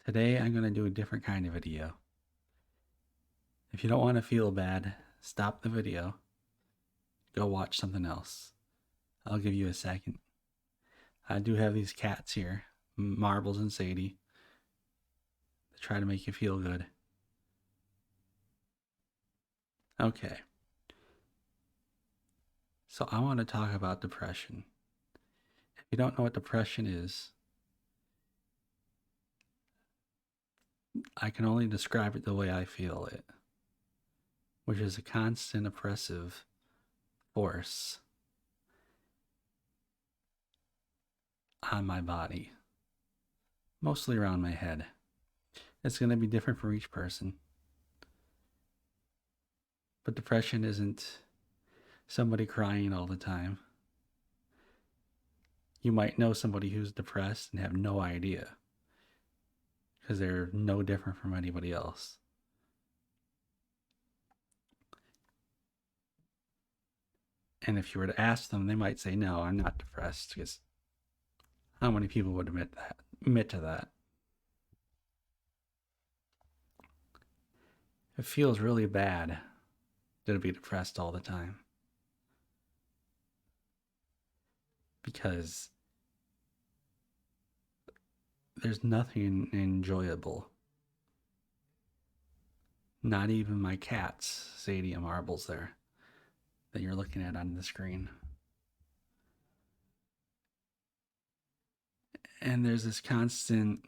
Today I'm going to do a different kind of video. If you don't want to feel bad, stop the video, go watch something else. I'll give you a second. I do have these cats here, Marbles and Sadie, to try to make you feel good. Okay, so I want to talk about depression. If you don't know what depression is, I can only describe it the way I feel it, which is a constant oppressive force on my body, mostly around my head. It's going to be different for each person. But depression isn't somebody crying all the time. You might know somebody who's depressed and have no idea because they're no different from anybody else. And if you were to ask them, they might say, "No, I'm not depressed." Because how many people would admit to that? It feels really bad to be depressed all the time because there's nothing enjoyable. Not even my cats, Sadie and Marbles, there that you're looking at on the screen. And there's this constant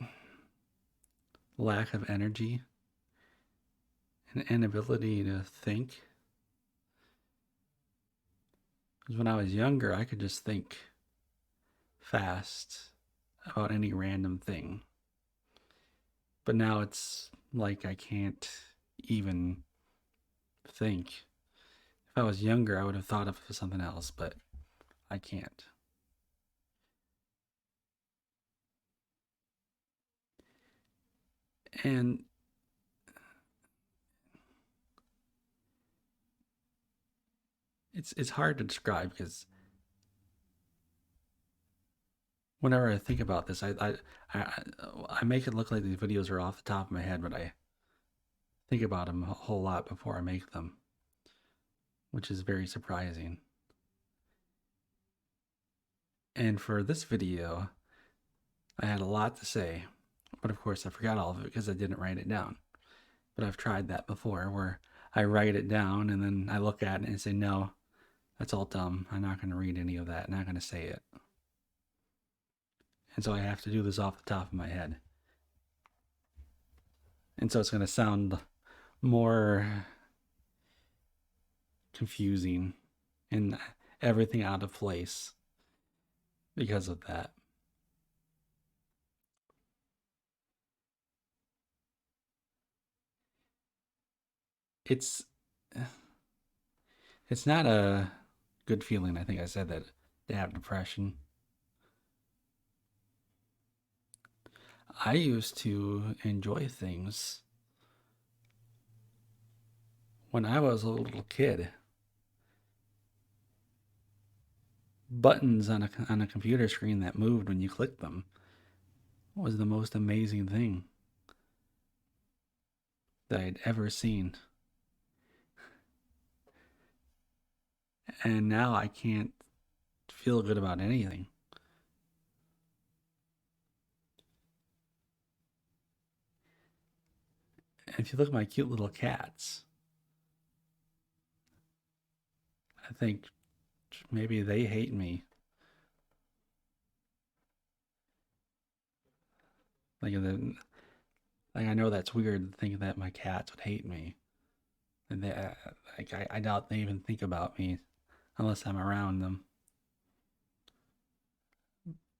lack of energy, an inability to think. Because when I was younger, I could just think fast about any random thing. But now it's like I can't even think. If I was younger, I would have thought of something else, but I can't. And it's hard to describe because whenever I think about this, I make it look like these videos are off the top of my head, but I think about them a whole lot before I make them, which is very surprising. And for this video, I had a lot to say, but of course I forgot all of it because I didn't write it down. But I've tried that before where I write it down and then I look at it and say, no, that's all dumb. I'm not going to read any of that. I'm not going to say it. And so I have to do this off the top of my head. And so it's going to sound more confusing and everything out of place because of that. It's it's not a good feeling. I think I said that to have depression. I used to enjoy things when I was a little kid. Buttons on a computer screen that moved when you clicked them was the most amazing thing that I'd ever seen. And now I can't feel good about anything. And if you look at my cute little cats, I think maybe they hate me. Like, I know that's weird to think that my cats would hate me. And I doubt they even think about me unless I'm around them.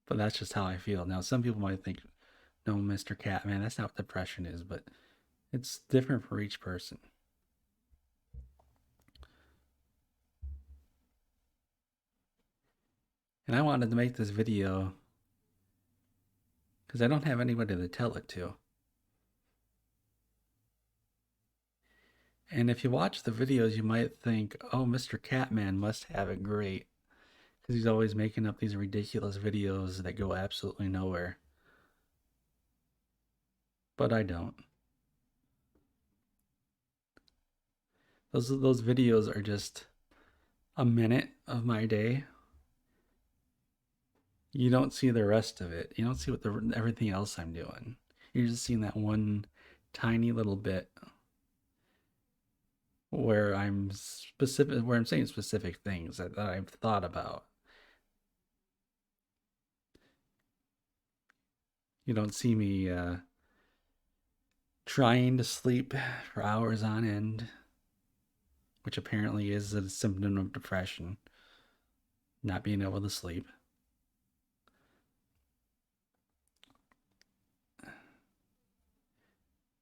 But that's just how I feel. Now, some people might think, no, Mr. Catman, that's not what depression is, but it's different for each person. And I wanted to make this video because I don't have anybody to tell it to. And if you watch the videos, you might think, oh, Mr. Catman must have it great because he's always making up these ridiculous videos that go absolutely nowhere. but I don't. Those videos are just a minute of my day. You don't see the rest of it. You don't see everything else I'm doing. You're just seeing that one tiny little bit where I'm saying specific things that I've thought about. You don't see me trying to sleep for hours on end, which apparently is a symptom of depression, not being able to sleep.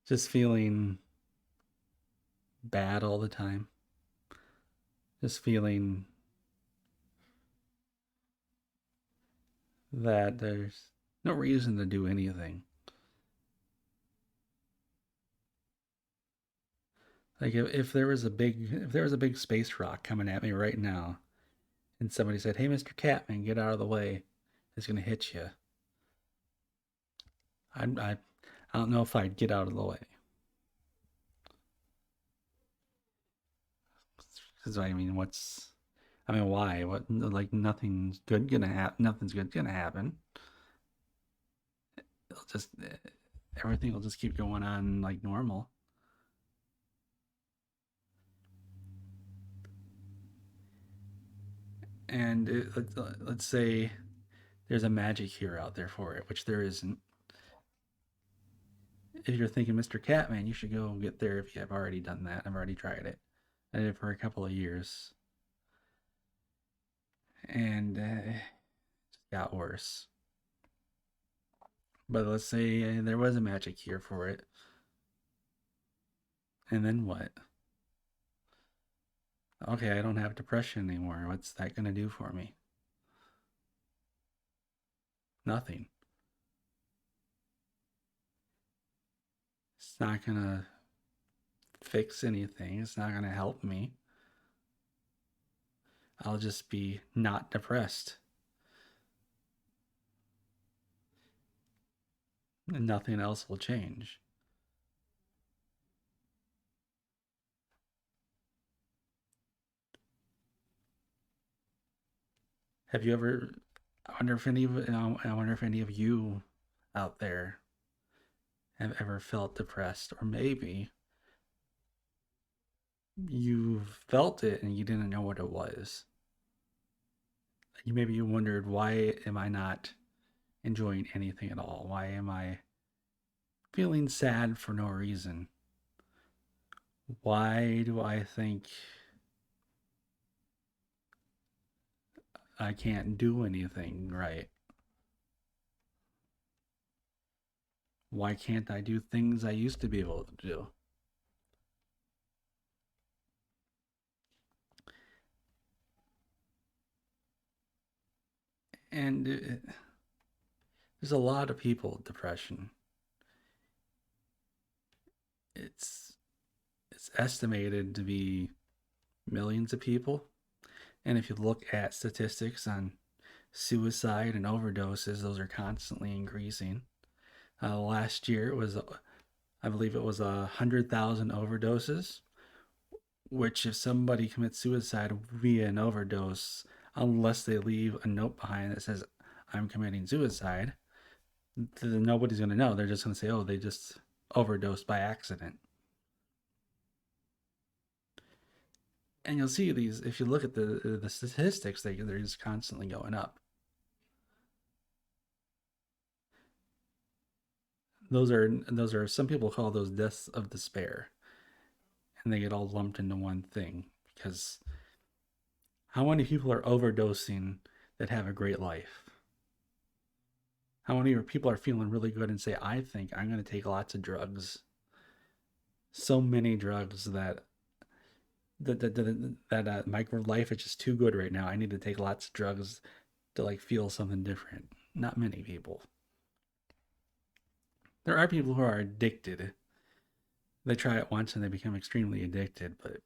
Just feeling bad all the time. Just feeling that there's no reason to do anything. Like if there was a big space rock coming at me right now, and somebody said, "Hey, Mr. Catman, get out of the way. It's gonna hit you." I don't know if I'd get out of the way. Because why? What? Like nothing's good gonna happen. Nothing's good gonna happen. It'll just everything will just keep going on like normal. And let's say there's a magic cure out there for it, which there isn't. If you're thinking, Mr. Catman, you should go get therapy. I've already done that. I've already tried it. I did it for a couple of years, and it just got worse. But let's say there was a magic cure for it, and then what? Okay, I don't have depression anymore. What's that gonna do for me? Nothing. It's not gonna fix anything. It's not gonna help me. I'll just be not depressed. And nothing else will change. Have you ever? I wonder if any of you out there have ever felt depressed, or maybe you felt it and you didn't know what it was. You wondered, why am I not enjoying anything at all? Why am I feeling sad for no reason? Why do I think I can't do anything right? Why can't I do things I used to be able to do? And there's a lot of people with depression. It's it's estimated to be millions of people. And if you look at statistics on suicide and overdoses, those are constantly increasing. Last year it was, I believe it was 100,000 overdoses, which if somebody commits suicide via an overdose, unless they leave a note behind that says, "I'm committing suicide," then nobody's going to know. They're just going to say, "Oh, they just overdosed by accident." And you'll see these, if you look at the statistics, they're just constantly going up. Those are some people call those deaths of despair, and they get all lumped into one thing because how many people are overdosing that have a great life? How many people are feeling really good and say, "I think I'm going to take lots of drugs"? So many drugs that my life is just too good right now. I need to take lots of drugs to like feel something different. Not many people. There are people who are addicted. They try it once and they become extremely addicted, but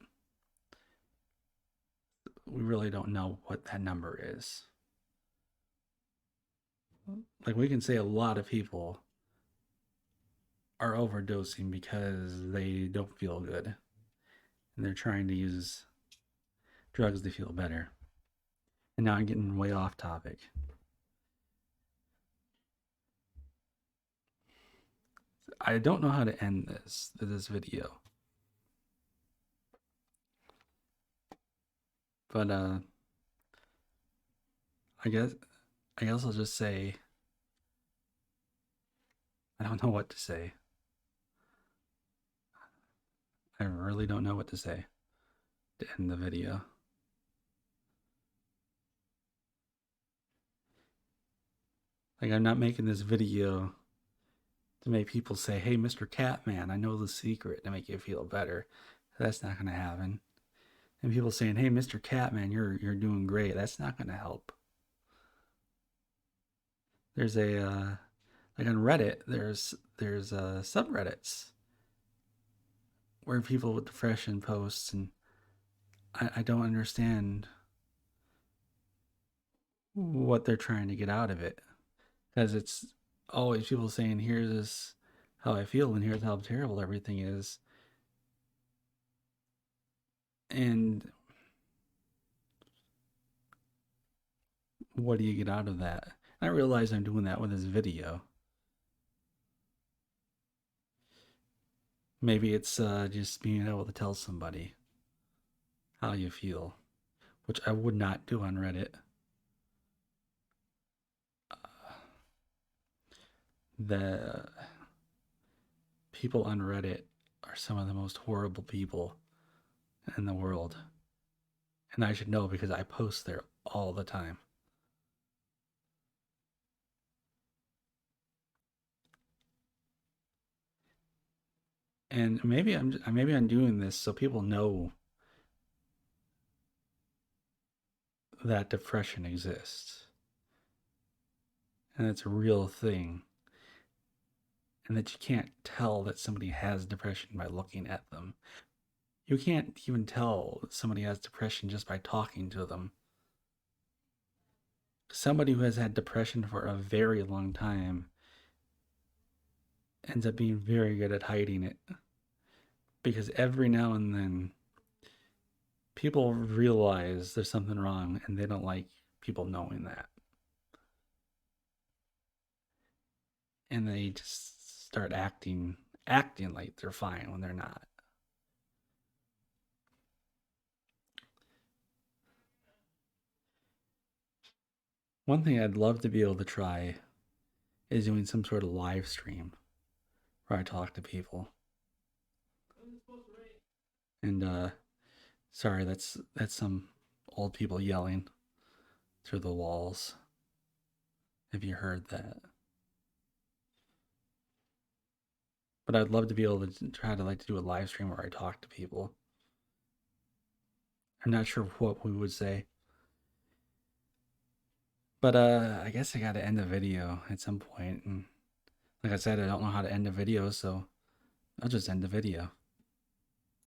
we really don't know what that number is. Like we can say a lot of people are overdosing because they don't feel good and they're trying to use drugs to feel better. And now I'm getting way off topic. I don't know how to end this video. But I guess I'll just say I don't know what to say. I really don't know what to say to end the video. Like, I'm not making this video to make people say, "Hey, Mr. Catman, I know the secret to make you feel better." That's not going to happen. And people saying, "Hey, Mr. Catman, you're doing great." That's not going to help. There's a like on Reddit, there's subreddits where people with depression posts, and I don't understand what they're trying to get out of it, because it's always people saying, "Here's how I feel and here's how terrible everything is," and what do you get out of that? And I realize I'm doing that with this video. Maybe it's just being able to tell somebody how you feel, which I would not do on Reddit. The people on Reddit are some of the most horrible people in the world. And I should know because I post there all the time. And maybe I'm doing this so people know that depression exists. And it's a real thing. And that you can't tell that somebody has depression by looking at them. You can't even tell that somebody has depression just by talking to them. Somebody who has had depression for a very long time ends up being very good at hiding it. Because every now and then, people realize there's something wrong and they don't like people knowing that. And they just start acting like they're fine when they're not. One thing I'd love to be able to try is doing some sort of live stream where I talk to people. And sorry, that's some old people yelling through the walls. Have you heard that? But I'd love to be able to try to do a live stream where I talk to people. I'm not sure what we would say. But I guess I gotta end the video at some point. And like I said, I don't know how to end a video, so I'll just end the video.